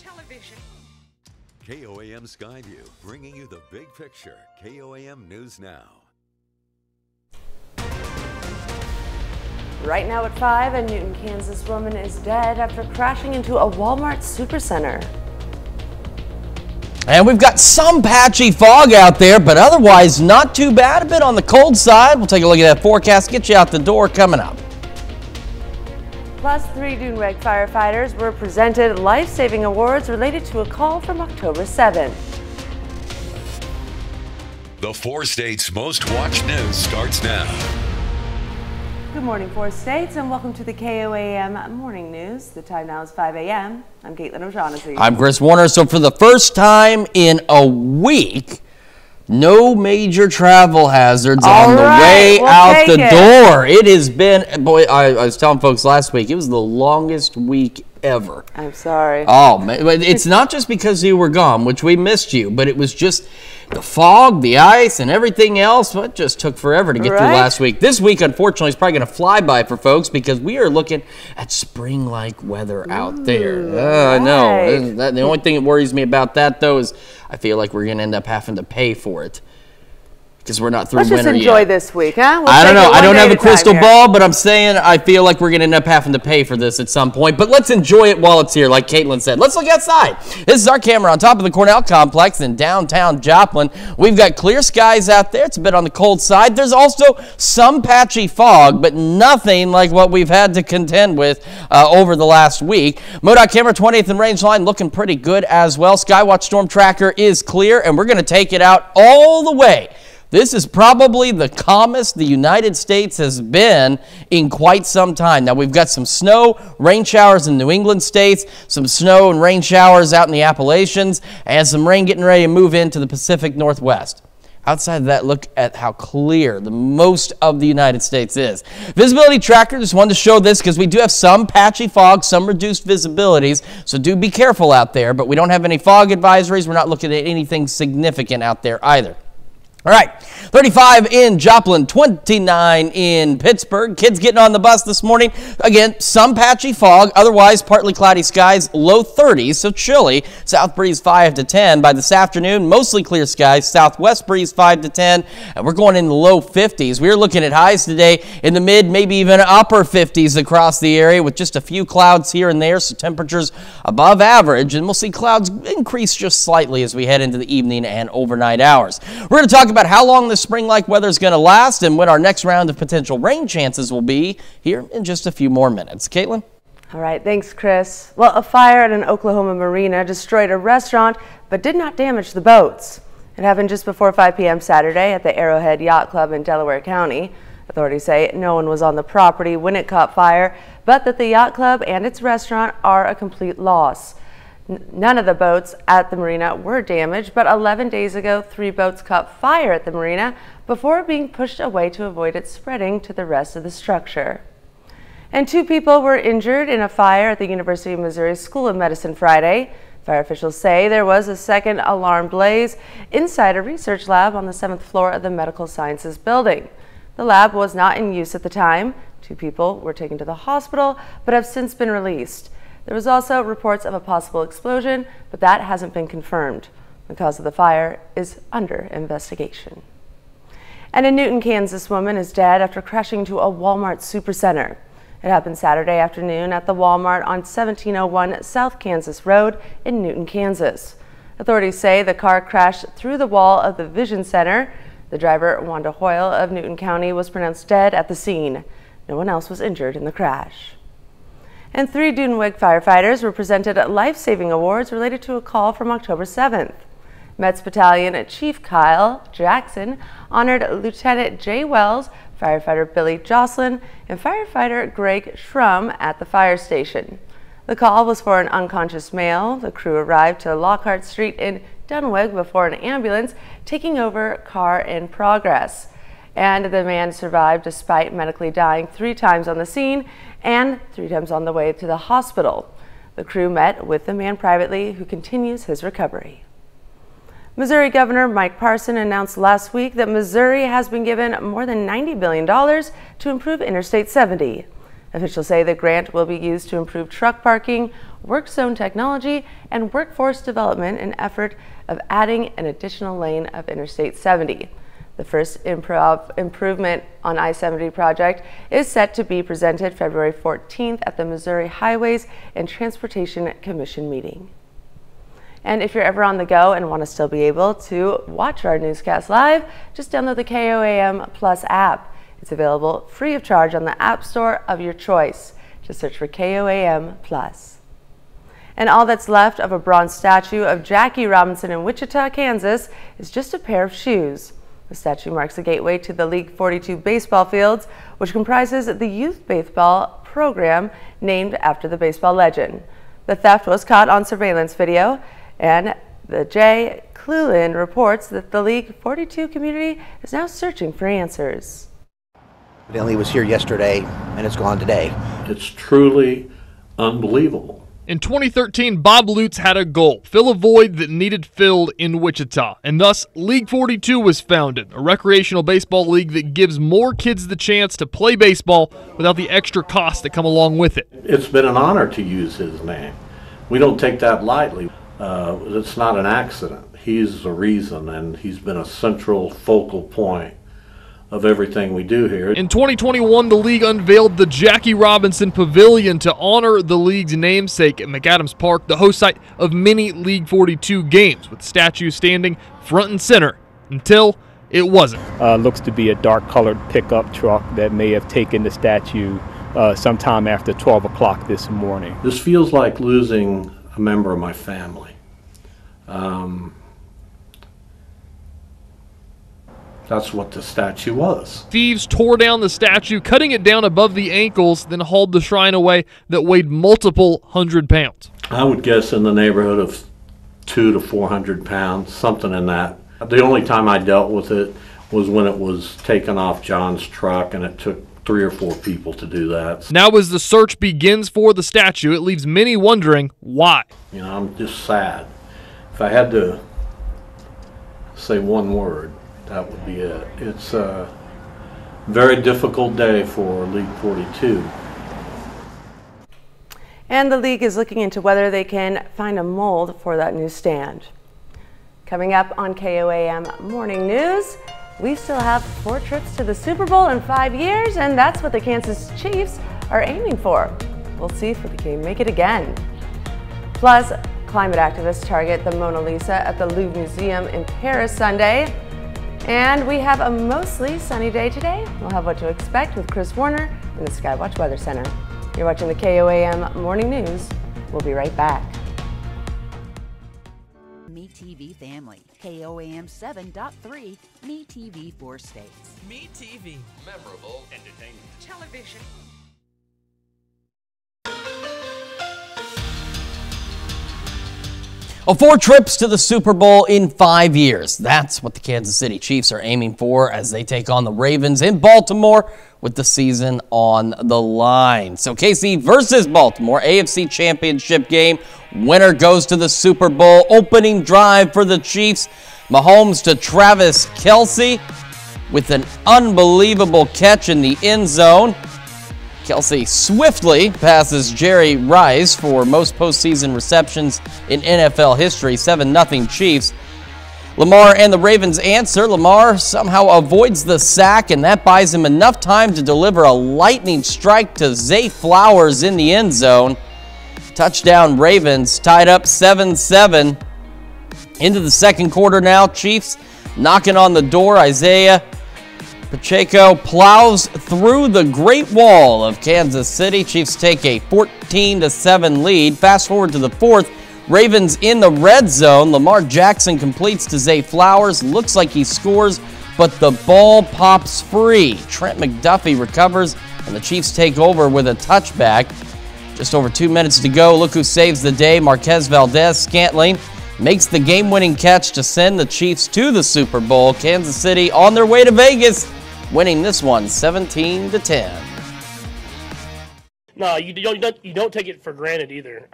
television. KOAM Skyview, bringing you the big picture. KOAM News Now. Right now at 5, a Newton, Kansas woman is dead after crashing into a Walmart supercenter. And we've got some patchy fog out there, but otherwise not too bad. A bit on the cold side. We'll take a look at that forecast, get you out the door coming up. Plus, 3 Duneweg firefighters were presented life-saving awards related to a call from October 7th. The 4 states' most watched news starts now. Good morning, 4 states, and welcome to the KOAM Morning News. The time now is 5 a.m. I'm Caitlin O'Shaughnessy. I'm Chris Warner. So for the first time in a week, no major travel hazards on the way out the door. It has been, boy, I was telling folks last week, it was the longest week ever. I'm sorry. Oh, man. It's not just because you were gone, which we missed you, but it was just the fog, the ice, and everything else. It just took forever to get through last week. This week, unfortunately, is probably going to fly by for folks because we are looking at spring-like weather out there. I know. The only thing that worries me about that, though, is I feel like we're going to end up having to pay for it. Because we're not through winter yet. Let's just enjoy this week, huh? I don't know. I don't have a crystal ball, but I'm saying I feel like we're going to end up having to pay for this at some point. But let's enjoy it while it's here, like Caitlin said. Let's look outside. This is our camera on top of the Cornell Complex in downtown Joplin. We've got clear skies out there. It's a bit on the cold side. There's also some patchy fog, but nothing like what we've had to contend with over the last week. MoDOT camera 20th and range line looking pretty good as well. Skywatch storm tracker is clear, and we're going to take it out all the way. This is probably the calmest the United States has been in quite some time. Now, we've got some snow, rain showers in New England states, some snow and rain showers out in the Appalachians, and some rain getting ready to move into the Pacific Northwest. Outside of that, look at how clear the most of the United States is. Visibility tracker, just wanted to show this because we do have some patchy fog, some reduced visibilities, so do be careful out there, but we don't have any fog advisories. We're not looking at anything significant out there either. All right, 35 in Joplin, 29 in Pittsburgh. Kids getting on the bus this morning. Again, some patchy fog, otherwise partly cloudy skies, low 30s, so chilly. South breeze 5 to 10. By this afternoon, mostly clear skies, southwest breeze 5 to 10, and we're going in the low 50s. We're looking at highs today in the mid, maybe even upper 50s across the area with just a few clouds here and there, so temperatures above average, and we'll see clouds increase just slightly as we head into the evening and overnight hours. We're going to talk about how long this spring-like weather is going to last and when our next round of potential rain chances will be here in just a few more minutes. Caitlin? All right, thanks, Chris. Well, a fire at an Oklahoma marina destroyed a restaurant but did not damage the boats. It happened just before 5 p.m. Saturday at the Arrowhead Yacht Club in Delaware County. Authorities say no one was on the property when it caught fire, but that the yacht club and its restaurant are a complete loss. None of the boats at the marina were damaged, but 11 days ago, 3 boats caught fire at the marina before being pushed away to avoid it spreading to the rest of the structure. And 2 people were injured in a fire at the University of Missouri School of Medicine Friday. Fire officials say there was a second alarm blaze inside a research lab on the 7th floor of the Medical Sciences building. The lab was not in use at the time. 2 people were taken to the hospital, but have since been released. There was also reports of a possible explosion, but that hasn't been confirmed. The cause of the fire is under investigation. And a Newton, Kansas woman is dead after crashing into a Walmart supercenter. It happened Saturday afternoon at the Walmart on 1701 South Kansas Road in Newton, Kansas. Authorities say the car crashed through the wall of the Vision Center. The driver, Wanda Hoyle of Newton County, was pronounced dead at the scene. No one else was injured in the crash. And 3 Duneweg firefighters were presented life-saving awards related to a call from October 7th. Metz Battalion Chief Kyle Jackson honored Lieutenant Jay Wells, firefighter Billy Jocelyn, and firefighter Greg Schrum at the fire station. The call was for an unconscious male. The crew arrived to Lockhart Street in Duneweg before an ambulance taking over car in progress. And the man survived despite medically dying 3 times on the scene and 3 times on the way to the hospital. The crew met with the man privately, who continues his recovery. Missouri Governor Mike Parson announced last week that Missouri has been given more than $90 billion to improve Interstate 70. Officials say the grant will be used to improve truck parking, work zone technology, and workforce development in effort of adding an additional lane of Interstate 70. The first improvement on I-70 project is set to be presented February 14th at the Missouri Highways and Transportation Commission meeting. And if you're ever on the go and want to still be able to watch our newscast live, just download the KOAM Plus app. It's available free of charge on the App Store of your choice. Just search for KOAM Plus. And all that's left of a bronze statue of Jackie Robinson in Wichita, Kansas is just a pair of shoes. The statue marks the gateway to the League 42 baseball fields, which comprises the youth baseball program named after the baseball legend. The theft was caught on surveillance video, and the Jay Clulin reports that the League 42 community is now searching for answers. Evidently, it was here yesterday, and it's gone today. It's truly unbelievable. In 2013, Bob Lutz had a goal, fill a void that needed filled in Wichita, and thus League 42 was founded, a recreational baseball league that gives more kids the chance to play baseball without the extra costs that come along with it. It's been an honor to use his name. We don't take that lightly. It's not an accident. He's the reason, and he's been a central focal point of everything we do here. In 2021, the league unveiled the Jackie Robinson Pavilion to honor the league's namesake at McAdams Park, the host site of many League 42 games, with statues standing front and center until it wasn't. Looks to be a dark-colored pickup truck that may have taken the statue sometime after 12 o'clock this morning. This feels like losing a member of my family. That's what the statue was. Thieves tore down the statue, cutting it down above the ankles, then hauled the shrine away that weighed multiple 100 pounds. I would guess in the neighborhood of 200 to 400 pounds, something in that. The only time I dealt with it was when it was taken off John's truck, and it took 3 or 4 people to do that. Now as the search begins for the statue, it leaves many wondering why. You know, I'm just sad. If I had to say one word, that would be it. It's a very difficult day for League 42. And the league is looking into whether they can find a mold for that new stand. Coming up on KOAM Morning News, we still have 4 trips to the Super Bowl in 5 years, and that's what the Kansas Chiefs are aiming for. We'll see if we can make it again. Plus, climate activists target the Mona Lisa at the Louvre Museum in Paris Sunday. And we have a mostly sunny day today. We'll have what to expect with Chris Warner in the Skywatch Weather Center. You're watching the KOAM Morning News. We'll be right back. Me TV family. KOAM 7.3. Me TV 4 states. Me TV. Memorable entertainment. Television. Oh, 4 trips to the Super Bowl in 5 years. That's what the Kansas City Chiefs are aiming for as they take on the Ravens in Baltimore with the season on the line. So KC versus Baltimore, AFC Championship game. Winner goes to the Super Bowl. Opening drive for the Chiefs. Mahomes to Travis Kelce with an unbelievable catch in the end zone. Kelce swiftly passes Jerry Rice for most postseason receptions in NFL history, 7-0 Chiefs. Lamar and the Ravens answer. Lamar somehow avoids the sack, and that buys him enough time to deliver a lightning strike to Zay Flowers in the end zone. Touchdown Ravens, tied up 7-7. Into the second quarter now, Chiefs knocking on the door. Isaiah Pacheco plows through the Great Wall of Kansas City. Chiefs take a 14-7 lead. Fast forward to the fourth. Ravens in the red zone. Lamar Jackson completes to Zay Flowers. Looks like he scores, but the ball pops free. Trent McDuffie recovers, and the Chiefs take over with a touchback. Just over 2 minutes to go. Look who saves the day. Marquez Valdez-Scantling makes the game-winning catch to send the Chiefs to the Super Bowl. Kansas City on their way to Vegas, winning this one 17-10. No, you don't take it for granted either.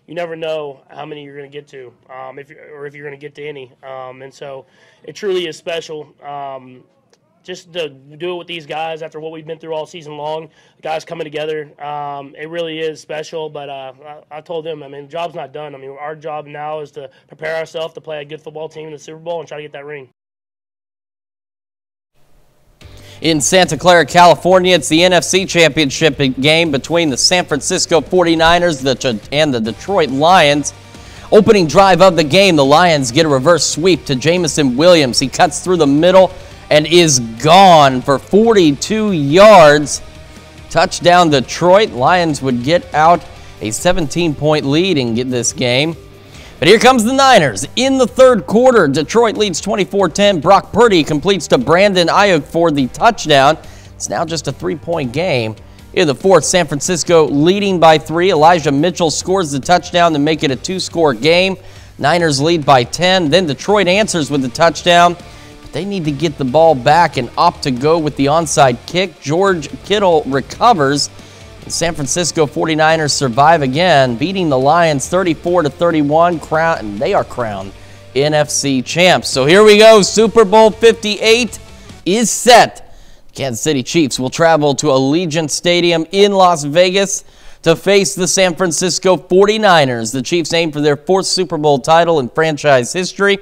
You never know how many you're going to get to, if you're going to get to any. And so it truly is special just to do it with these guys after what we've been through all season long, the guys coming together, it really is special. But I told them, I mean, the job's not done. I mean, our job now is to prepare ourselves to play a good football team in the Super Bowl and try to get that ring. In Santa Clara, California, it's the NFC Championship game between the San Francisco 49ers and the Detroit Lions. Opening drive of the game, the Lions get a reverse sweep to Jamison Williams. He cuts through the middle and is gone for 42 yards. Touchdown Detroit. Lions would get out a 17-point lead and get this game. But here comes the Niners. In the third quarter, Detroit leads 24-10. Brock Purdy completes to Brandon Ayuk for the touchdown. It's now just a 3-point game. In the fourth, San Francisco leading by 3. Elijah Mitchell scores the touchdown to make it a 2-score game. Niners lead by 10. Then Detroit answers with the touchdown. But they need to get the ball back and opt to go with the onside kick. George Kittle recovers. The San Francisco 49ers survive again, beating the Lions 34-31. And they are crowned NFC champs. So here we go. Super Bowl 58 is set. Kansas City Chiefs will travel to Allegiant Stadium in Las Vegas to face the San Francisco 49ers. The Chiefs aim for their 4th Super Bowl title in franchise history.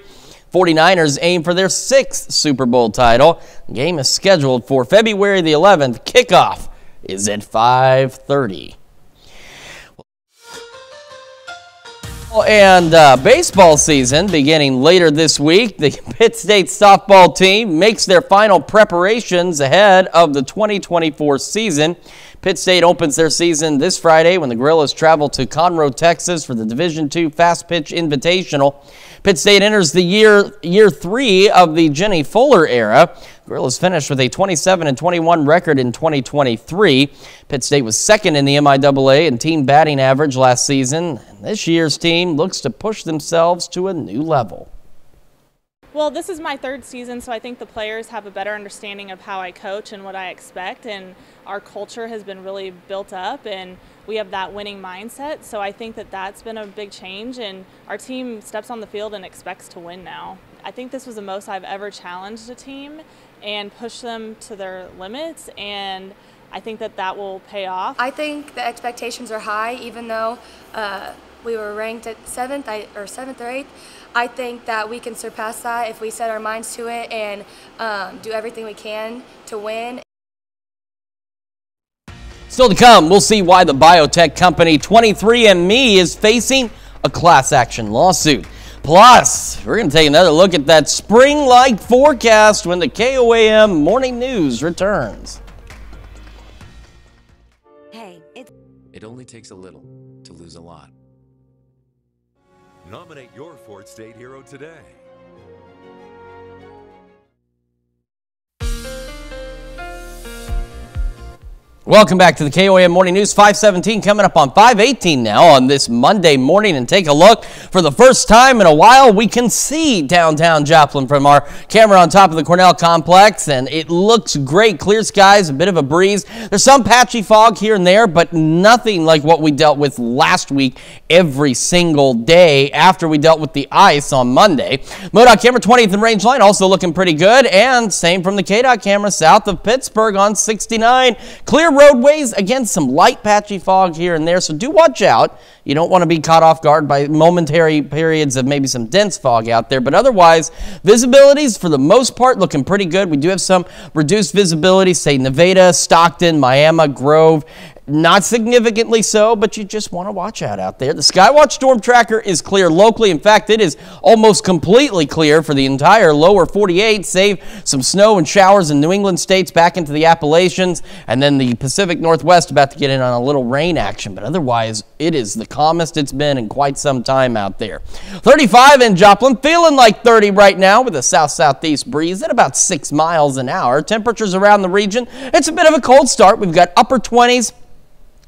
49ers aim for their 6th Super Bowl title. The game is scheduled for February the 11th. Kickoff is at 5:30. And baseball season beginning later this week. The Pitt State softball team makes their final preparations ahead of the 2024 season. Pitt State opens their season this Friday when the Gorillas travel to Conroe, Texas for the Division II Fast Pitch Invitational. Pitt State enters the year 3 of the Jenny Fuller era. Gorillas finished with a 27-21 record in 2023. Pitt State was second in the MIAA in team batting average last season. This year's team looks to push themselves to a new level. Well, this is my 3rd season, so I think the players have a better understanding of how I coach and what I expect, and our culture has been really built up, and we have that winning mindset, so I think that that's been a big change, and our team steps on the field and expects to win now. I think this was the most I've ever challenged a team and pushed them to their limits, and I think that that will pay off. I think the expectations are high, even though we were ranked at 7th or 8th. I think that we can surpass that if we set our minds to it and do everything we can to win. Still to come, we'll see why the biotech company 23andMe is facing a class action lawsuit. Plus, we're going to take another look at that spring-like forecast when the KOAM Morning News returns. Hey, it only takes a little to lose a lot. Nominate your Ford State hero today. Welcome back to the KOAM Morning News. 5:17 coming up on 5:18 now on this Monday morning, and take a look. For the first time in a while, we can see downtown Joplin from our camera on top of the Cornell complex, and it looks great. Clear skies, a bit of a breeze. There's some patchy fog here and there, but nothing like what we dealt with last week every single day after we dealt with the ice on Monday. MoDOT camera 20th and Rangeline also looking pretty good, and same from the KDOT camera south of Pittsburgh on 69. Clear roadways, again, some light patchy fog here and there, so do watch out. You don't want to be caught off guard by momentary periods of maybe some dense fog out there, but otherwise, visibility's for the most part looking pretty good. We do have some reduced visibility, say Nevada, Stockton, Miami, Grove. Not significantly so, but you just want to watch out there. The Skywatch Storm Tracker is clear locally. In fact, it is almost completely clear for the entire lower 48, save some snow and showers in New England states back into the Appalachians, and then the Pacific Northwest about to get in on a little rain action. But otherwise, it is the calmest it's been in quite some time out there. 35 in Joplin, feeling like 30 right now with a south-southeast breeze at about 6 miles an hour. Temperatures around the region, it's a bit of a cold start. We've got upper 20s.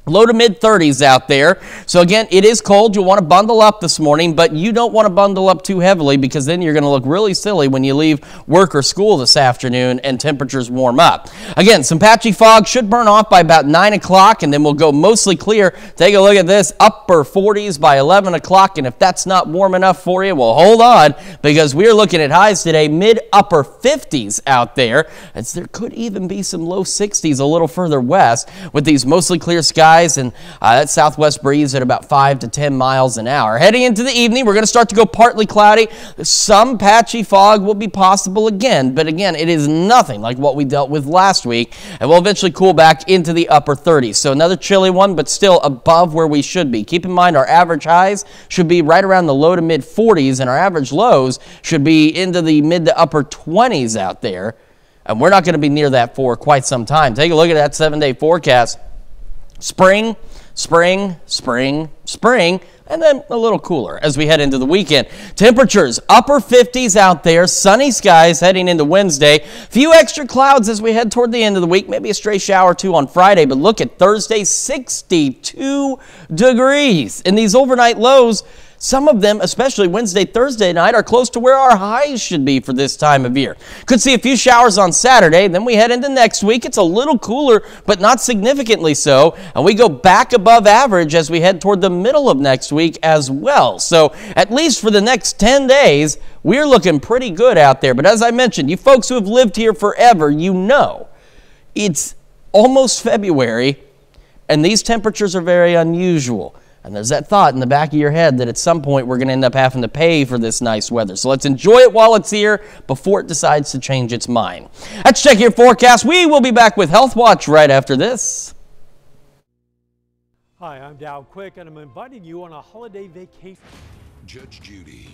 Low to mid 30s out there. So again, it is cold. You'll want to bundle up this morning, but you don't want to bundle up too heavily because then you're going to look really silly when you leave work or school this afternoon and temperatures warm up. Again, some patchy fog should burn off by about 9 o'clock, and then we'll go mostly clear. Take a look at this, upper 40s by 11 o'clock, and if that's not warm enough for you, well, hold on, because we're looking at highs today, mid-upper 50s out there, as there could even be some low 60s a little further west with these mostly clear skies. And that southwest breeze at about 5 to 10 miles an hour. Heading into the evening, we're going to start to go partly cloudy. Some patchy fog will be possible again, but again, it is nothing like what we dealt with last week, and we'll eventually cool back into the upper 30s. So another chilly one, but still above where we should be. Keep in mind our average highs should be right around the low to mid 40s, and our average lows should be into the mid to upper 20s out there, and we're not going to be near that for quite some time. Take a look at that 7-day forecast. Spring, spring, spring, spring, and then a little cooler as we head into the weekend. Temperatures, upper 50s out there, sunny skies heading into Wednesday. Few extra clouds as we head toward the end of the week, maybe a stray shower or two on Friday, but look at Thursday, 62 degrees. And these overnight lows, some of them, especially Wednesday, Thursday night, are close to where our highs should be for this time of year. Could see a few showers on Saturday. Then we head into next week. It's a little cooler, but not significantly so. And we go back above average as we head toward the middle of next week as well. So at least for the next 10 days, we're looking pretty good out there. But as I mentioned, you folks who have lived here forever, you know it's almost February, and these temperatures are very unusual. And there's that thought in the back of your head that at some point we're going to end up having to pay for this nice weather. So let's enjoy it while it's here before it decides to change its mind. Let's check your forecast. We will be back with Health Watch right after this. Hi, I'm Dow Quick, and I'm inviting you on a holiday vacation. Judge Judy.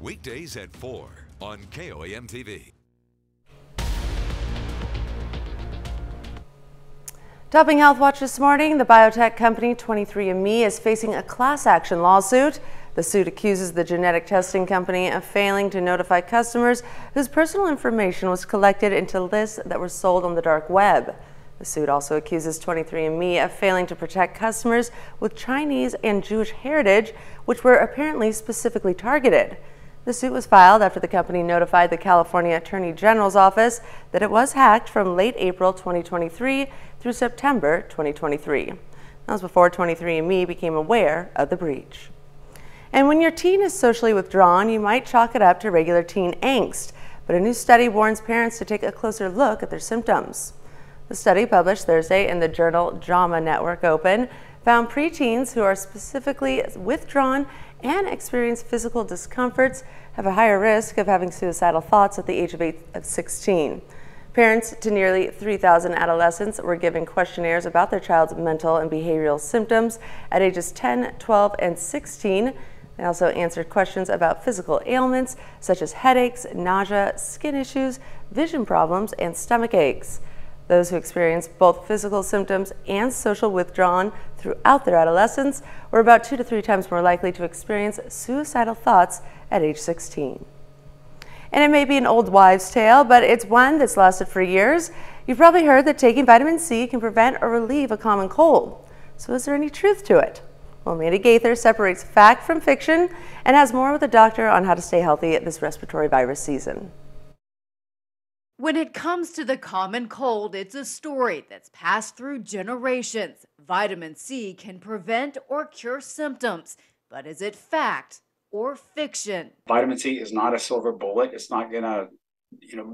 Weekdays at 4 on KOAM TV. Topping Health Watch this morning, the biotech company 23andMe is facing a class action lawsuit. The suit accuses the genetic testing company of failing to notify customers whose personal information was collected into lists that were sold on the dark web. The suit also accuses 23andMe of failing to protect customers with Chinese and Jewish heritage, which were apparently specifically targeted. The suit was filed after the company notified the California Attorney General's office that it was hacked from late April 2023 through September 2023. That was before 23andMe became aware of the breach. And when your teen is socially withdrawn, you might chalk it up to regular teen angst, but a new study warns parents to take a closer look at their symptoms. The study, published Thursday in the journal JAMA Network Open, found preteens who are specifically withdrawn and experience physical discomforts have a higher risk of having suicidal thoughts at the age of 16. Parents to nearly 3,000 adolescents were given questionnaires about their child's mental and behavioral symptoms at ages 10, 12, and 16. They also answered questions about physical ailments such as headaches, nausea, skin issues, vision problems, and stomach aches. Those who experienced both physical symptoms and social withdrawal throughout their adolescence were about 2 to 3 times more likely to experience suicidal thoughts at age 16. And it may be an old wives' tale, but it's one that's lasted for years. You've probably heard that taking vitamin C can prevent or relieve a common cold. So is there any truth to it? Well, Mandy Gaither separates fact from fiction and has more with a doctor on how to stay healthy this respiratory virus season. When it comes to the common cold, it's a story that's passed through generations. Vitamin C can prevent or cure symptoms, but is it fact or fiction? Vitamin C is not a silver bullet. It's not going to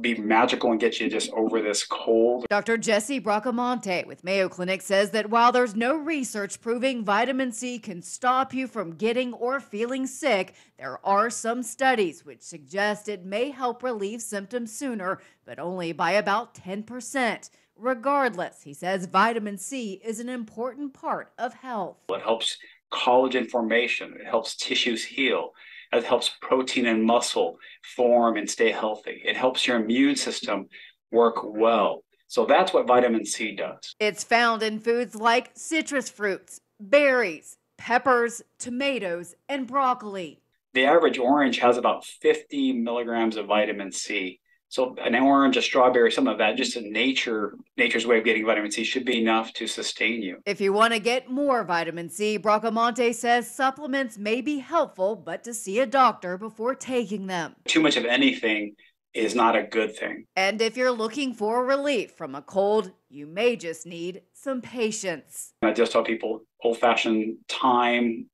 be magical and get you just over this cold. Dr. Jesse Bracamonte with Mayo Clinic says that while there's no research proving vitamin C can stop you from getting or feeling sick, there are some studies which suggest it may help relieve symptoms sooner, but only by about 10%. Regardless, he says vitamin C is an important part of health. It helps collagen formation. It helps tissues heal. It helps protein and muscle form and stay healthy. It helps your immune system work well. So that's what vitamin C does. It's found in foods like citrus fruits, berries, peppers, tomatoes, and broccoli. The average orange has about 50 milligrams of vitamin C So an orange, a strawberry, some of that, just nature's way of getting vitamin C should be enough to sustain you. If you want to get more vitamin C, Bracamonte says supplements may be helpful, but to see a doctor before taking them. Too much of anything is not a good thing. And if you're looking for relief from a cold, you may just need some patience. I just tell people old-fashioned thyme,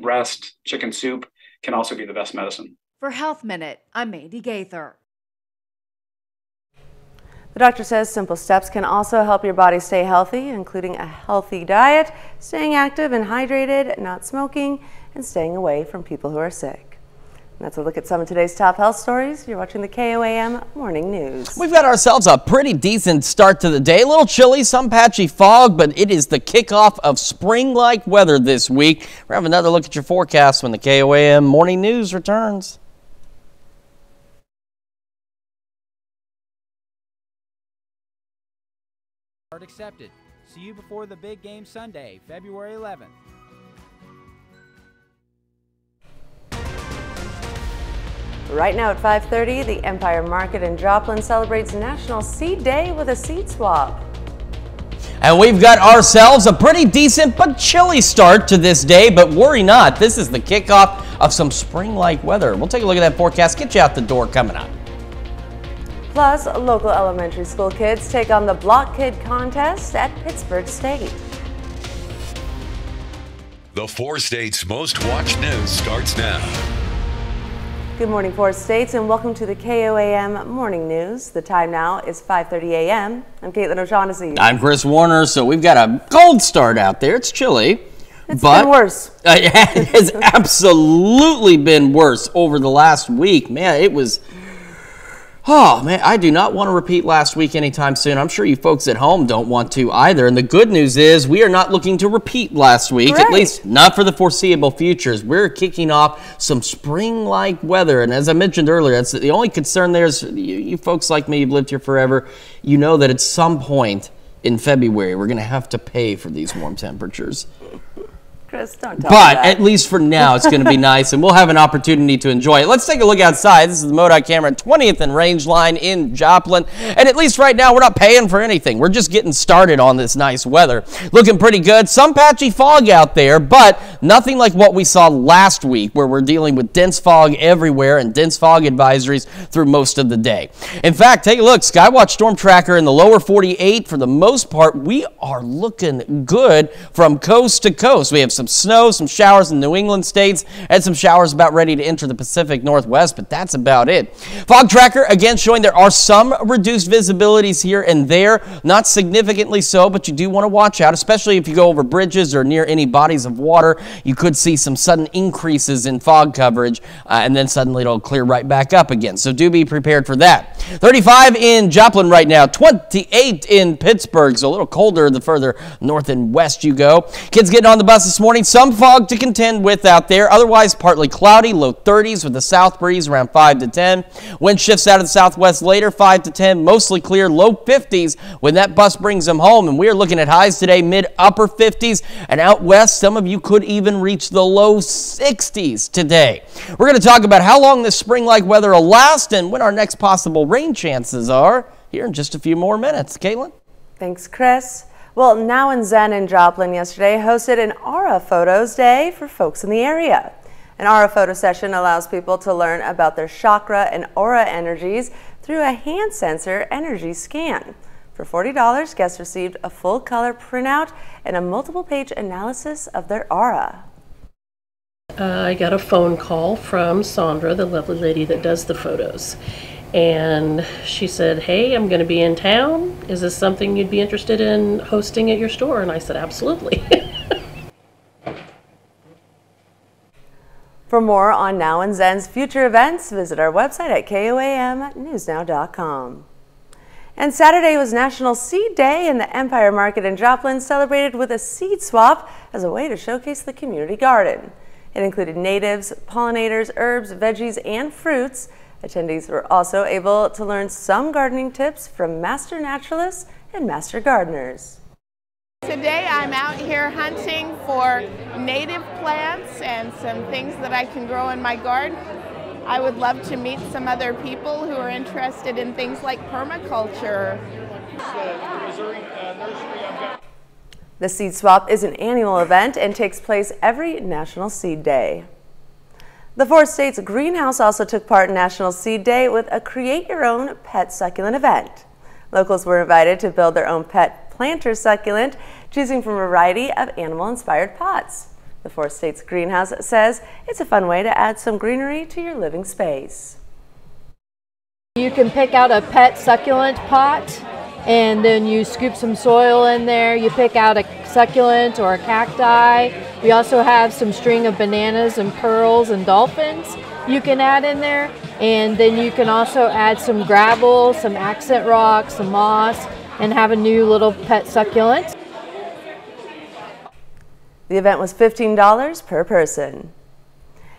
rest, chicken soup can also be the best medicine. For Health Minute, I'm Mandy Gaither. The doctor says simple steps can also help your body stay healthy, including a healthy diet, staying active and hydrated, not smoking, and staying away from people who are sick. And that's a look at some of today's top health stories. You're watching the KOAM Morning News. We've got ourselves a pretty decent start to the day. A little chilly, some patchy fog, but it is the kickoff of spring-like weather this week. We'll have another look at your forecast when the KOAM Morning News returns. Accepted. See you before the big game Sunday, February 11th. Right now at 5:30, the Empire Market in Joplin celebrates National Seed Day with a seed swap. And we've got ourselves a pretty decent but chilly start to this day, but worry not, this is the kickoff of some spring-like weather. We'll take a look at that forecast, get you out the door coming up. Plus, local elementary school kids take on the Block Kid contest at Pittsburgh State. The 4 states' most watched news starts now. Good morning, 4 states, and welcome to the KOAM Morning News. The time now is 5:30 a.m. I'm Caitlin O'Shaughnessy. I'm Chris Warner. So we've got a cold start out there. It's chilly. It's been worse. It has absolutely been worse over the last week. Man, it was... Oh, man, I do not want to repeat last week anytime soon. I'm sure you folks at home don't want to either. And the good news is we are not looking to repeat last week, at least not for the foreseeable futures. We're kicking off some spring-like weather. And as I mentioned earlier, that's the only concern there is you folks like me, you've lived here forever, you know that at some point in February, we're going to have to pay for these warm temperatures. Chris, don't tell me But that. at least for now, it's going to be nice, and we'll have an opportunity to enjoy it. Let's take a look outside. This is the MoDOT camera, 20th and Range Line in Joplin. And at least right now, we're not paying for anything. We're just getting started on this nice weather. Looking pretty good. Some patchy fog out there, but nothing like what we saw last week, where we're dealing with dense fog everywhere and dense fog advisories through most of the day. In fact, take a look. Skywatch Storm Tracker in the lower 48. For the most part, we are looking good from coast to coast. We have some snow, some showers in New England states, and some showers about ready to enter the Pacific Northwest, but that's about it. Fog tracker, again, showing there are some reduced visibilities here and there, not significantly so, but you do want to watch out, especially if you go over bridges or near any bodies of water. You could see some sudden increases in fog coverage, and then suddenly it'll clear right back up again, so do be prepared for that. 35 in Joplin right now, 28 in Pittsburgh, so a little colder the further north and west you go. Kids getting on the bus this morning, some fog to contend with out there, otherwise partly cloudy, low 30s with a south breeze around 5 to 10. Wind shifts out of the southwest later, 5 to 10, mostly clear, low 50s when that bus brings them home. And we are looking at highs today, mid-upper 50s, and out west, some of you could even reach the low 60s today. We're going to talk about how long this spring-like weather will last and when our next possible rain chances are here in just a few more minutes. Caitlin? Thanks, Chris. Well, Now and Zen in Joplin yesterday hosted an Aura Photos Day for folks in the area. An Aura photo session allows people to learn about their chakra and aura energies through a hand sensor energy scan. For $40, guests received a full color printout and a multiple page analysis of their aura. I got a phone call from Sandra, the lovely lady that does the photos. And she said, hey, I'm going to be in town. Is this something you'd be interested in hosting at your store? And I said, absolutely. For more on Now and Zen's future events, visit our website at KOAMnewsnow.com. And Saturday was National Seed Day, and the Empire Market in Joplin celebrated with a seed swap as a way to showcase the community garden. It included natives, pollinators, herbs, veggies, and fruits. Attendees were also able to learn some gardening tips from master naturalists and master gardeners. Today I'm out here hunting for native plants and some things that I can grow in my garden. I would love to meet some other people who are interested in things like permaculture. The Seed Swap is an annual event and takes place every National Seed Day. The 4 states greenhouse also took part in National Seed Day with a Create Your Own Pet Succulent event. Locals were invited to build their own pet planter succulent, choosing from a variety of animal-inspired pots. The 4 states greenhouse says it's a fun way to add some greenery to your living space. You can pick out a pet succulent pot and then you scoop some soil in there. You pick out a succulent or a cacti. We also have some string of bananas and pearls and dolphins you can add in there. And then you can also add some gravel, some accent rock, some moss, and have a new little pet succulent. The event was $15 per person.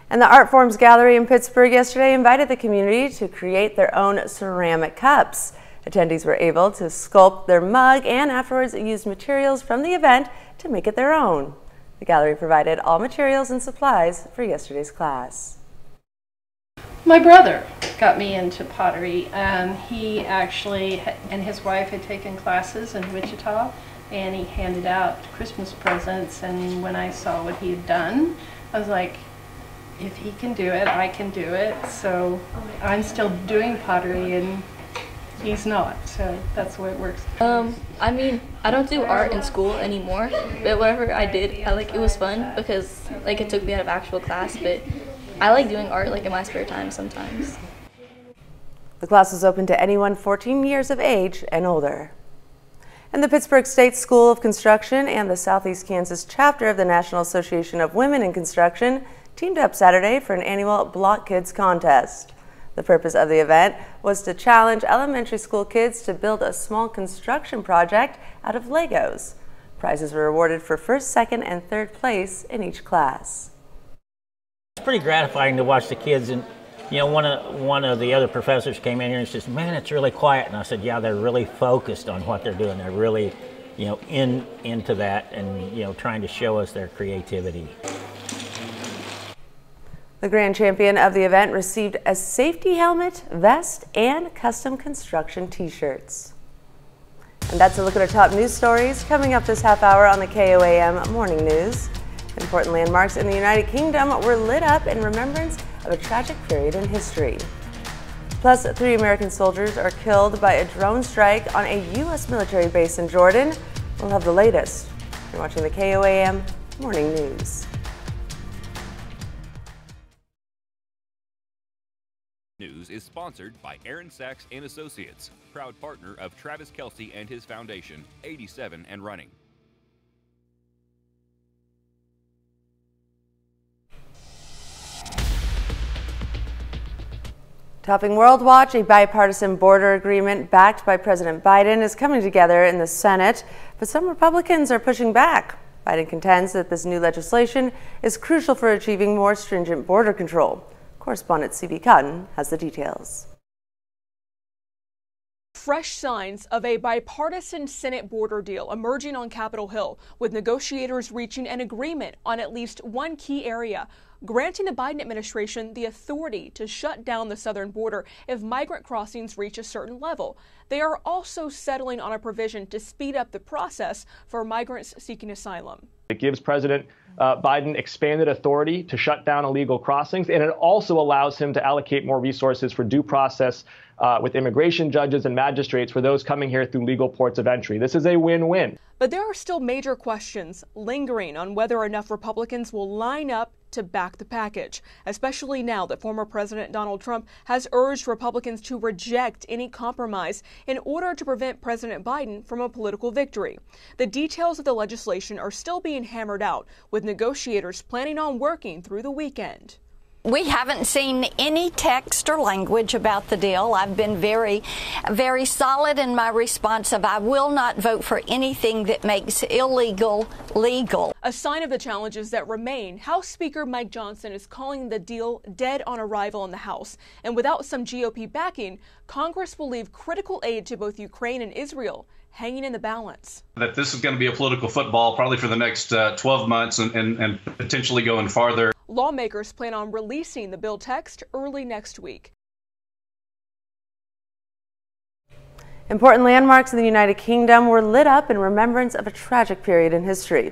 And the Art Forms Gallery in Pittsburgh yesterday invited the community to create their own ceramic cups. Attendees were able to sculpt their mug and afterwards used materials from the event to make it their own. The gallery provided all materials and supplies for yesterday's class. My brother got me into pottery. He actually and his wife had taken classes in Wichita, and he handed out Christmas presents, and when I saw what he had done, I was like, if he can do it, I can do it. So I'm still doing pottery and he's not, so that's the way it works. I mean, I don't do art in school anymore, but whatever I did, it was fun because it took me out of actual class, but I like doing art in my spare time sometimes. The class was open to anyone 14 years of age and older. And the Pittsburgh State School of Construction and the Southeast Kansas chapter of the National Association of Women in Construction teamed up Saturday for an annual Block Kids contest. The purpose of the event was to challenge elementary school kids to build a small construction project out of Legos. Prizes were awarded for first, second, and third place in each class. It's pretty gratifying to watch the kids, and one of the other professors came in here and says, "Man, it's really quiet." And I said, "Yeah, they're really focused on what they're doing. They're really, into that, and trying to show us their creativity." The grand champion of the event received a safety helmet, vest, and custom construction t-shirts. And that's a look at our top news stories coming up this half hour on the KOAM Morning News. Important landmarks in the United Kingdom were lit up in remembrance of a tragic period in history. Plus, 3 American soldiers are killed by a drone strike on a U.S. military base in Jordan. We'll have the latest. You're watching the KOAM Morning News. News is sponsored by Aaron Sachs & Associates, proud partner of Travis Kelce and his foundation, 87 and running. Topping World Watch, a bipartisan border agreement backed by President Biden is coming together in the Senate, but some Republicans are pushing back. Biden contends that this new legislation is crucial for achieving more stringent border control. Correspondent C.B. Cotton has the details. Fresh signs of a bipartisan Senate border deal emerging on Capitol Hill, with negotiators reaching an agreement on at least one key area, granting the Biden administration the authority to shut down the southern border if migrant crossings reach a certain level. They are also settling on a provision to speed up the process for migrants seeking asylum. It gives President Biden expanded authority to shut down illegal crossings, and it also allows him to allocate more resources for due process with immigration judges and magistrates for those coming here through legal ports of entry. This is a win-win. But there are still major questions lingering on whether enough Republicans will line up to back the package, especially now that former President Donald Trump has urged Republicans to reject any compromise in order to prevent President Biden from a political victory. The details of the legislation are still being hammered out, with negotiators planning on working through the weekend. We haven't seen any text or language about the deal. I've been very, very solid in my response of I will not vote for anything that makes illegal legal. A sign of the challenges that remain, House Speaker Mike Johnson is calling the deal dead on arrival in the House. And without some GOP backing, Congress will leave critical aid to both Ukraine and Israel hanging in the balance. That this is going to be a political football probably for the next 12 months and potentially going farther. Lawmakers plan on releasing the bill text early next week. Important landmarks in the United Kingdom were lit up in remembrance of a tragic period in history.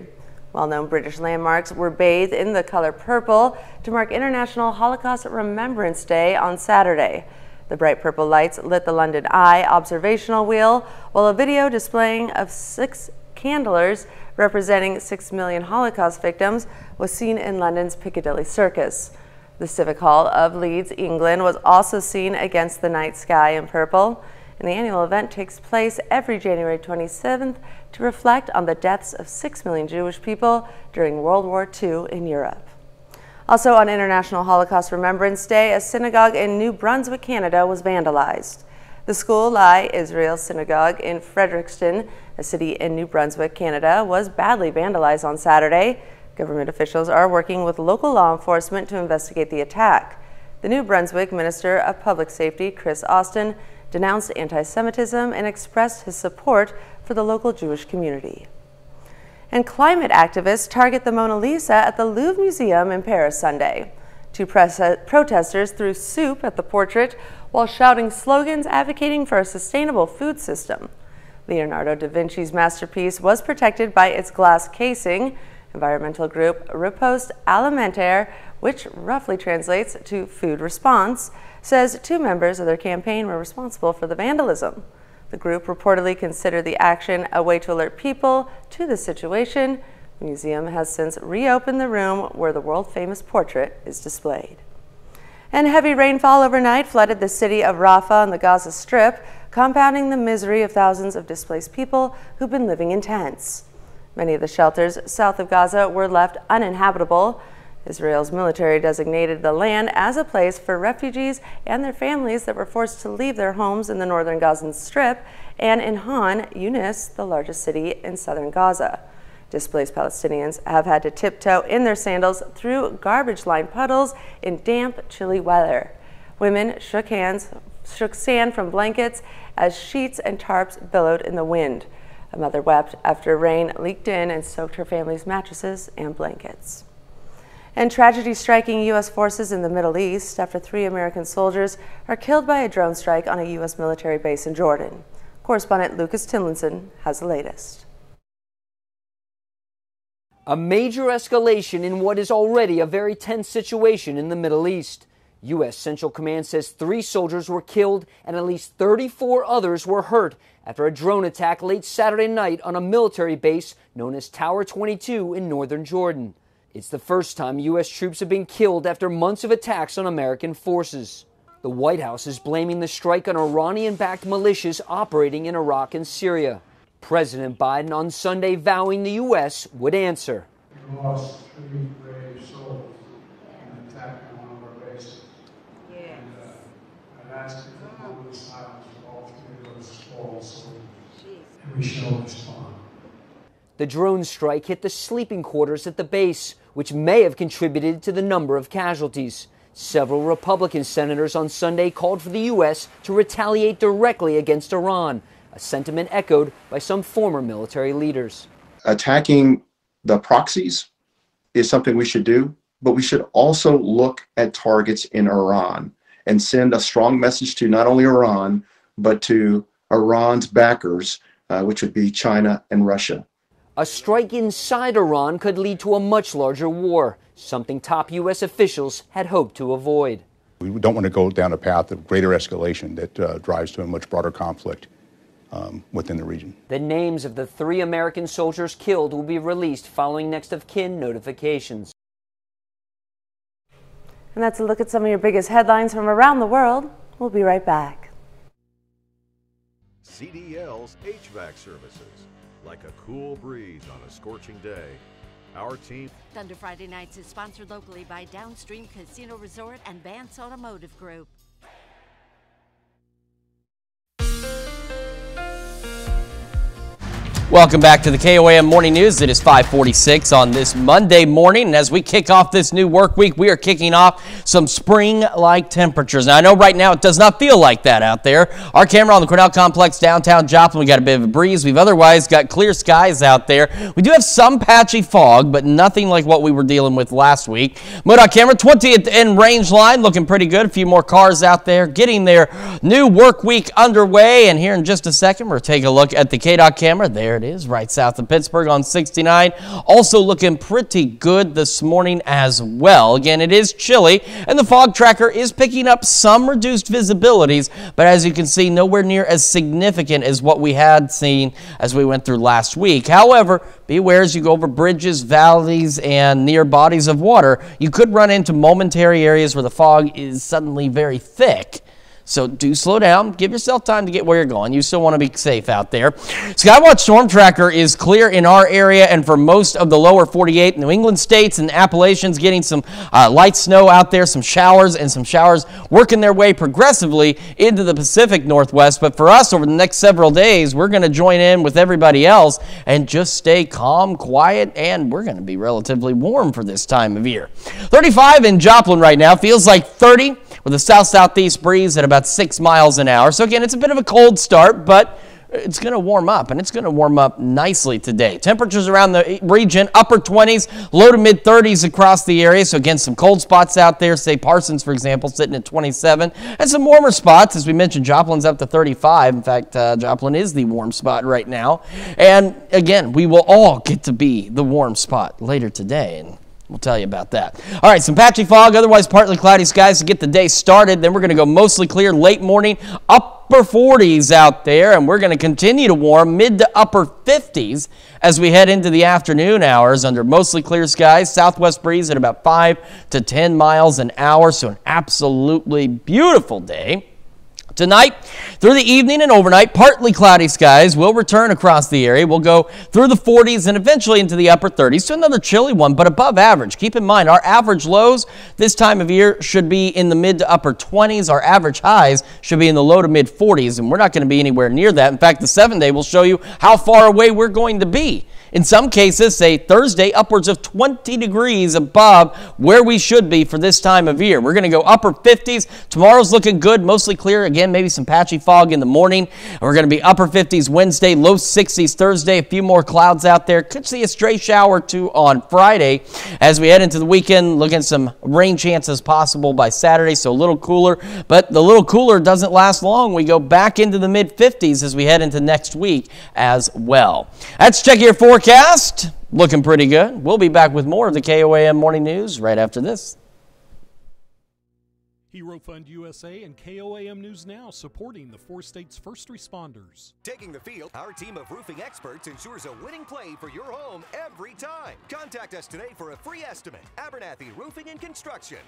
Well-known British landmarks were bathed in the color purple to mark International Holocaust Remembrance Day on Saturday. The bright purple lights lit the London Eye observational wheel, while a video displaying of 6 candlers representing 6 million Holocaust victims was seen in London's Piccadilly Circus. The Civic Hall of Leeds, England, was also seen against the night sky in purple. And the annual event takes place every January 27th to reflect on the deaths of 6 million Jewish people during World War II in Europe. Also on International Holocaust Remembrance Day, a synagogue in New Brunswick, Canada was vandalized. The School Lai Israel Synagogue in Fredericton, a city in New Brunswick, Canada, was badly vandalized on Saturday. Government officials are working with local law enforcement to investigate the attack. The New Brunswick Minister of Public Safety, Chris Austin, denounced anti-Semitism and expressed his support for the local Jewish community. And climate activists target the Mona Lisa at the Louvre Museum in Paris Sunday. 2 protesters threw soup at the portrait while shouting slogans advocating for a sustainable food system. Leonardo da Vinci's masterpiece was protected by its glass casing. Environmental group Riposte Alimentaire, which roughly translates to food response, says 2 members of their campaign were responsible for the vandalism. The group reportedly considered the action a way to alert people to the situation. The museum has since reopened the room where the world-famous portrait is displayed. And heavy rainfall overnight flooded the city of Rafah on the Gaza Strip, compounding the misery of thousands of displaced people who've been living in tents. Many of the shelters south of Gaza were left uninhabitable. Israel's military designated the land as a place for refugees and their families that were forced to leave their homes in the northern Gazan Strip and in Han Yunis, the largest city in southern Gaza. Displaced Palestinians have had to tiptoe in their sandals through garbage-lined puddles in damp, chilly weather. Women shook sand from blankets as sheets and tarps billowed in the wind. A mother wept after rain leaked in and soaked her family's mattresses and blankets. And tragedy striking U.S. forces in the Middle East after 3 American soldiers are killed by a drone strike on a U.S. military base in Jordan. Correspondent Lucas Timlinson has the latest. A major escalation in what is already a very tense situation in the Middle East. U.S. Central Command says 3 soldiers were killed and at least 34 others were hurt after a drone attack late Saturday night on a military base known as Tower 22 in northern Jordan. It's the first time U.S. troops have been killed after months of attacks on American forces. The White House is blaming the strike on Iranian-backed militias operating in Iraq and Syria. President Biden on Sunday vowing the U.S. would answer. We lost 3 brave souls in an attack on one of our bases. And I've asked for a moment of silence for all 3 of those fallen soldiers. And we shall respond. The drone strike hit the sleeping quarters at the base, which may have contributed to the number of casualties. Several Republican senators on Sunday called for the U.S. to retaliate directly against Iran, a sentiment echoed by some former military leaders. Attacking the proxies is something we should do, but we should also look at targets in Iran and send a strong message to not only Iran, but to Iran's backers, which would be China and Russia. A strike inside Iran could lead to a much larger war, something top U.S. officials had hoped to avoid. We don't want to go down a path of greater escalation that drives to a much broader conflict within the region. The names of the 3 American soldiers killed will be released following next of kin notifications. And that's a look at some of your biggest headlines from around the world. We'll be right back. CDL's HVAC services. Like a cool breeze on a scorching day. Our team. Thunder Friday Nights is sponsored locally by Downstream Casino Resort and Vance Automotive Group. Welcome back to the KOAM Morning News. It is 5:46 on this Monday morning, and as we kick off this new work week, we are kicking off some spring-like temperatures. Now, I know right now it does not feel like that out there. Our camera on the Cornell Complex downtown Joplin, we got a bit of a breeze. We've otherwise got clear skies out there. We do have some patchy fog, but nothing like what we were dealing with last week. MoDOT camera, 20th and range line, looking pretty good. A few more cars out there getting their new work week underway, and here in just a second, we're taking a look at the KDOT camera. There it is, right south of Pittsburgh on 69. Also looking pretty good this morning as well. Again, it is chilly, and the fog tracker is picking up some reduced visibilities, but as you can see, nowhere near as significant as what we had seen as we went through last week. However, be aware as you go over bridges, valleys, and near bodies of water, you could run into momentary areas where the fog is suddenly very thick. So do slow down. Give yourself time to get where you're going. You still want to be safe out there. Skywatch Storm Tracker is clear in our area and for most of the lower 48 New England states and Appalachians, getting some light snow out there, some showers working their way progressively into the Pacific Northwest. But for us, over the next several days, we're going to join in with everybody else and just stay calm, quiet, and we're going to be relatively warm for this time of year. 35 in Joplin right now. Feels like 30 with a south-southeast breeze at about 6 miles an hour. So again, it's a bit of a cold start, but it's going to warm up, and it's going to warm up nicely today. Temperatures around the region, upper 20s, low to mid 30s across the area. So again, some cold spots out there. Say Parsons, for example, sitting at 27. And some warmer spots. As we mentioned, Joplin's up to 35. In fact, Joplin is the warm spot right now. And again, we will all get to be the warm spot later today. And we'll tell you about that. All right, some patchy fog, otherwise partly cloudy skies to get the day started. Then we're going to go mostly clear late morning, upper 40s out there, and we're going to continue to warm mid to upper 50s as we head into the afternoon hours under mostly clear skies. Southwest breeze at about 5 to 10 miles an hour, so an absolutely beautiful day. Tonight, through the evening and overnight, partly cloudy skies will return across the area. We'll go through the 40s and eventually into the upper 30s. So another chilly one, but above average. Keep in mind, our average lows this time of year should be in the mid to upper 20s. Our average highs should be in the low to mid 40s, and we're not going to be anywhere near that. In fact, the 7-day will show you how far away we're going to be. In some cases, say Thursday, upwards of 20 degrees above where we should be for this time of year. We're going to go upper 50s. Tomorrow's looking good, mostly clear. Again, maybe some patchy fog in the morning. We're going to be upper 50s Wednesday, low 60s Thursday. A few more clouds out there. Could see a stray shower or two on Friday. As we head into the weekend, looking at some rain chances possible by Saturday, so a little cooler. But the little cooler doesn't last long. We go back into the mid 50s as we head into next week as well. Let's check your forecast. Looking pretty good. We'll be back with more of the KOAM Morning News right after this. Hero Fund USA and KOAM News Now supporting the 4 states' first responders. Taking the field, our team of roofing experts ensures a winning play for your home every time. Contact us today for a free estimate. Abernathy Roofing and Construction.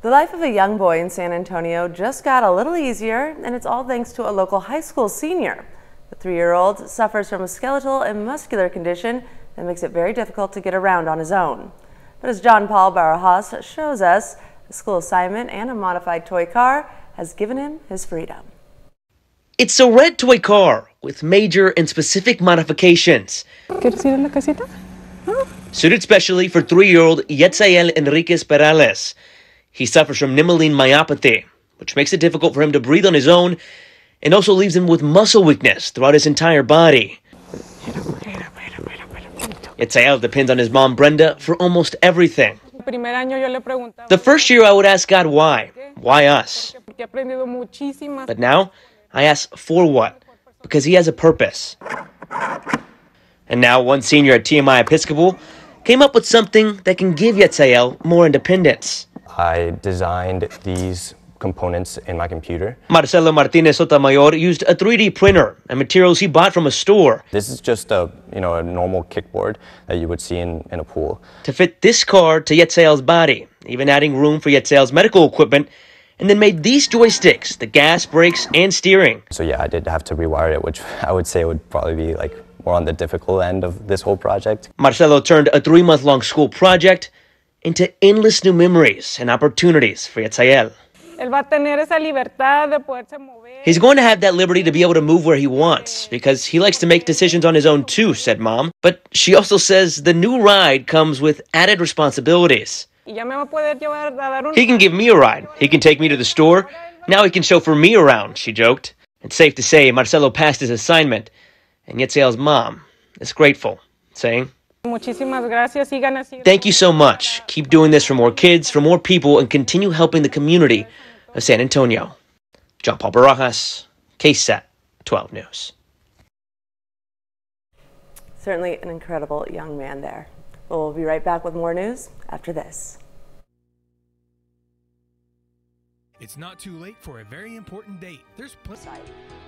The life of a young boy in San Antonio just got a little easier, and it's all thanks to a local high school senior. The 3-year-old suffers from a skeletal and muscular condition that makes it very difficult to get around on his own. But as John Paul Barajas shows us, a school assignment and a modified toy car has given him his freedom. It's a red toy car with major and specific modifications. Suited specially for 3-year-old Yetzael Enriquez Perales. He suffers from nemaline myopathy, which makes it difficult for him to breathe on his own and also leaves him with muscle weakness throughout his entire body. Yetzael depends on his mom Brenda for almost everything. The first year I would ask God why? Why us? But now I ask for what? Because he has a purpose. And now one senior at TMI Episcopal came up with something that can give Yetzael more independence. I designed these components in my computer. Marcelo Martinez Sotomayor used a 3D printer and materials he bought from a store. This is just a normal kickboard that you would see in a pool. To fit this car to Yetzael's body, even adding room for Yetzael's medical equipment, and then made these joysticks, the gas, brakes, and steering. So yeah, I did have to rewire it, which I would say would probably be more on the difficult end of this whole project. Marcelo turned a 3-month-long school project into endless new memories and opportunities for Yetzael. He's going to have that liberty to be able to move where he wants, because he likes to make decisions on his own too, said Mom. But she also says the new ride comes with added responsibilities. He can give me a ride. He can take me to the store. Now he can chauffeur me around, she joked. It's safe to say Marcelo passed his assignment, and Yetziel's mom is grateful, saying, "Thank you so much. Keep doing this for more kids, for more people, and continue helping the community of San Antonio." John Paul Barajas, KSAT 12 News. Certainly an incredible young man there. We'll be right back with more news after this. It's not too late for a very important date. There's plenty.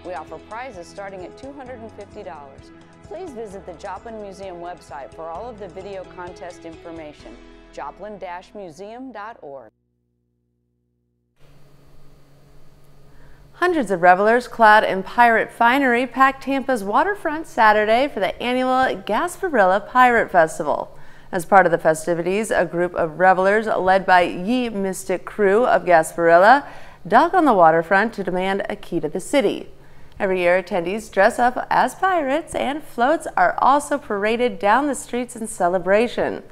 We offer prizes starting at $250. Please visit the Joplin Museum website for all of the video contest information, joplin-museum.org. Hundreds of revelers clad in pirate finery packed Tampa's waterfront Saturday for the annual Gasparilla Pirate Festival. As part of the festivities, a group of revelers led by Ye Mystic Crew of Gasparilla dug on the waterfront to demand a key to the city. Every year, attendees dress up as pirates, and floats are also paraded down the streets in celebration.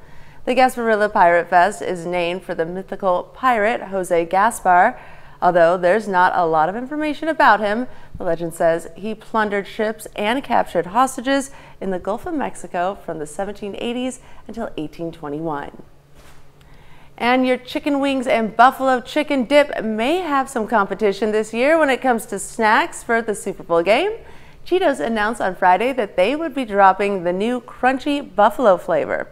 The Gasparilla Pirate Fest is named for the mythical pirate Jose Gaspar. Although there's not a lot of information about him, the legend says he plundered ships and captured hostages in the Gulf of Mexico from the 1780s until 1821. And your chicken wings and buffalo chicken dip may have some competition this year when it comes to snacks for the Super Bowl game. Cheetos announced on Friday that they would be dropping the new crunchy buffalo flavor.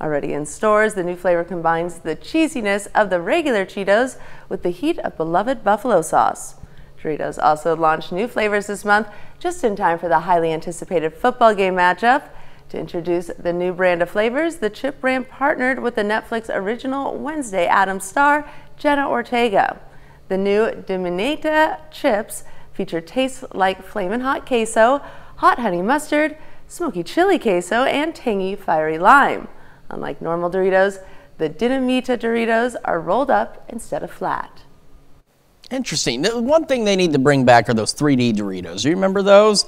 Already in stores, the new flavor combines the cheesiness of the regular Cheetos with the heat of beloved buffalo sauce. Doritos also launched new flavors this month, just in time for the highly anticipated football game matchup. To introduce the new brand of flavors, the chip brand partnered with the Netflix original Wednesday Addams star, Jenna Ortega. The new Dimineta chips feature tastes like Flamin' Hot Queso, hot honey mustard, smoky chili queso, and tangy fiery lime. Unlike normal Doritos, the Dinamita Doritos are rolled up instead of flat. Interesting. The one thing they need to bring back are those 3D Doritos. You remember those?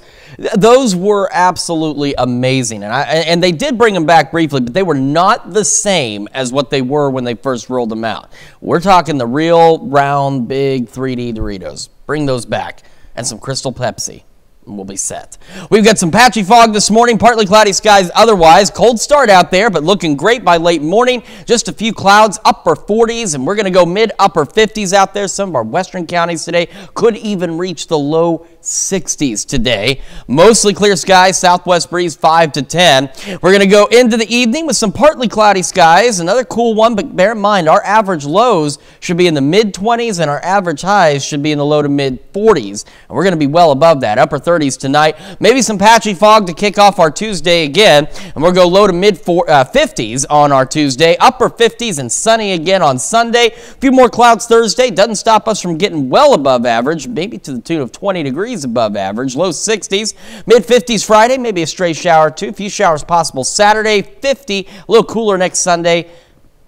Those were absolutely amazing. And they did bring them back briefly, but they were not the same as what they were when they first rolled them out. We're talking the real round, big 3D Doritos. Bring those back. And some Crystal Pepsi. We'll be set. We've got some patchy fog this morning, partly cloudy skies otherwise. Cold start out there, but looking great by late morning. Just a few clouds, upper 40s, and we're going to go mid-upper 50s out there. Some of our western counties today could even reach the low 60s today. Mostly clear skies, southwest breeze 5 to 10. We're going to go into the evening with some partly cloudy skies. Another cool one, but bear in mind our average lows should be in the mid-20s and our average highs should be in the low to mid-40s. And we're going to be well above that, upper 30s tonight. Maybe some patchy fog to kick off our Tuesday again. And we'll go low to mid-50s on our Tuesday, upper 50s and sunny again on Sunday. A few more clouds Thursday. Doesn't stop us from getting well above average, maybe to the tune of 20 degrees above average. Low 60s, mid-50s Friday, maybe a stray shower or two. A few showers possible Saturday, 50. A little cooler next Sunday.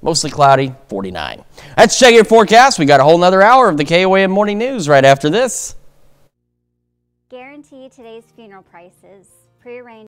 Mostly cloudy, 49. That's check your forecast. We got a whole nother hour of the KOAM Morning News right after this. Guarantee today's funeral prices. Prearranged